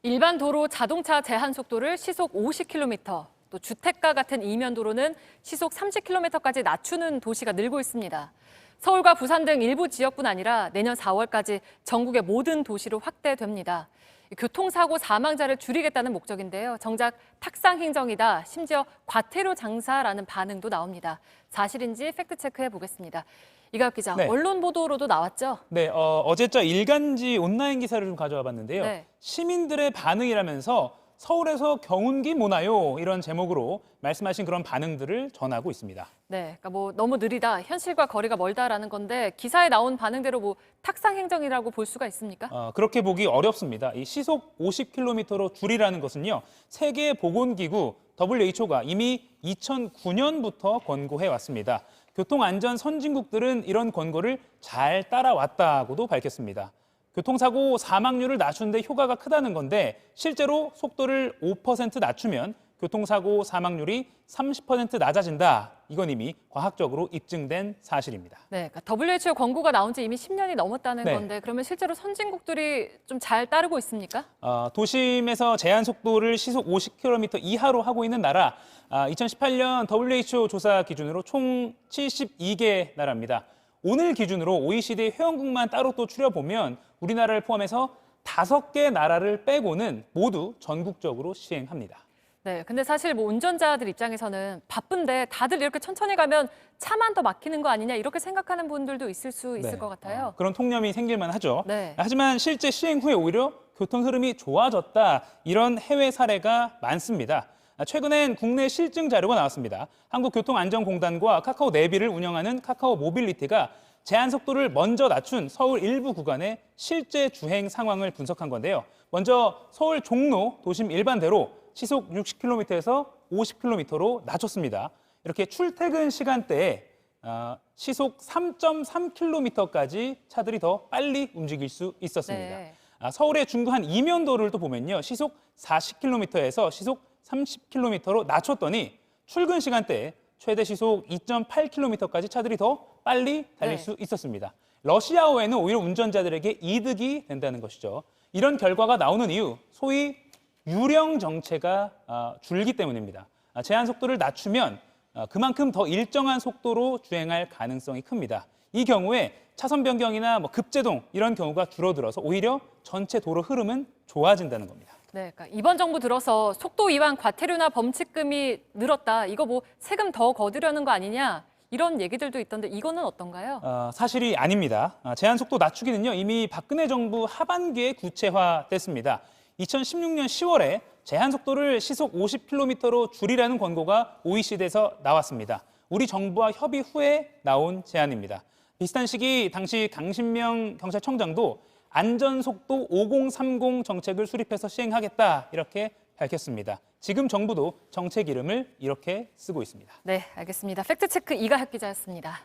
일반 도로 자동차 제한 속도를 시속 50km, 또 주택가 같은 이면 도로는 시속 30km까지 낮추는 도시가 늘고 있습니다. 서울과 부산 등 일부 지역뿐 아니라 내년 4월까지 전국의 모든 도시로 확대됩니다. 교통사고 사망자를 줄이겠다는 목적인데요. 정작 탁상 행정이다, 심지어 과태료 장사라는 반응도 나옵니다. 사실인지 팩트체크해 보겠습니다. 이가혁 기자, 네. 언론 보도로도 나왔죠? 네, 어제자 일간지 온라인 기사를 좀 가져와 봤는데요. 네. 시민들의 반응이라면서 서울에서 경운기 모나요? 이런 제목으로 말씀하신 그런 반응들을 전하고 있습니다. 네, 그러니까 너무 느리다, 현실과 거리가 멀다라는 건데 기사에 나온 반응대로 탁상 행정이라고 볼 수가 있습니까? 그렇게 보기 어렵습니다. 이 시속 50km로 줄이라는 것은요. 세계보건기구 WHO가 이미 2009년부터 권고해 왔습니다. 교통안전 선진국들은 이런 권고를 잘 따라왔다고도 밝혔습니다. 교통사고 사망률을 낮추는 데 효과가 크다는 건데 실제로 속도를 5% 낮추면 교통사고 사망률이 30% 낮아진다. 이건 이미 과학적으로 입증된 사실입니다. 네, 그러니까 WHO 권고가 나온 지 이미 10년이 넘었다는 네. 건데 그러면 실제로 선진국들이 좀 잘 따르고 있습니까? 도심에서 제한 속도를 시속 50km 이하로 하고 있는 나라, 2018년 WHO 조사 기준으로 총 72개 나라입니다. 오늘 기준으로 OECD 회원국만 따로 또 추려보면 우리나라를 포함해서 5개 나라를 빼고는 모두 전국적으로 시행합니다. 네, 근데 사실 운전자들 입장에서는 바쁜데 다들 이렇게 천천히 가면 차만 더 막히는 거 아니냐 이렇게 생각하는 분들도 있을 수 있을 것 같아요. 그런 통념이 생길만 하죠. 네. 하지만 실제 시행 후에 오히려 교통 흐름이 좋아졌다. 이런 해외 사례가 많습니다. 최근엔 국내 실증 자료가 나왔습니다. 한국교통안전공단과 카카오 내비를 운영하는 카카오 모빌리티가 제한 속도를 먼저 낮춘 서울 일부 구간의 실제 주행 상황을 분석한 건데요. 먼저 서울 종로 도심 일반대로 시속 60km에서 50km로 낮췄습니다. 이렇게 출퇴근 시간대에 시속 3.3km까지 차들이 더 빨리 움직일 수 있었습니다. 네. 서울의 중구한 이면도를 또 보면요. 시속 40km에서 시속 30km로 낮췄더니 출근 시간대에 최대 시속 2.8km까지 차들이 더 빨리 달릴 수 있었습니다. 러시아어에는 오히려 운전자들에게 이득이 된다는 것이죠. 이런 결과가 나오는 이유, 소위 유령 정체가 줄기 때문입니다. 제한 속도를 낮추면 그만큼 더 일정한 속도로 주행할 가능성이 큽니다. 이 경우에 차선 변경이나 급제동 이런 경우가 줄어들어서 오히려 전체 도로 흐름은 좋아진다는 겁니다. 네, 그러니까 이번 정부 들어서 속도 위반 과태료나 범칙금이 늘었다. 이거 세금 더 거두려는 거 아니냐? 이런 얘기들도 있던데 이거는 어떤가요? 사실이 아닙니다. 제한 속도 낮추기는요. 이미 박근혜 정부 하반기에 구체화됐습니다. 2016년 10월에 제한 속도를 시속 50km로 줄이라는 권고가 OECD에서 나왔습니다. 우리 정부와 협의 후에 나온 제안입니다. 비슷한 시기 당시 강신명 경찰청장도 안전속도 5030 정책을 수립해서 시행하겠다 이렇게 밝혔습니다. 지금 정부도 정책 이름을 이렇게 쓰고 있습니다. 네, 알겠습니다. 팩트체크 이가혁 기자였습니다.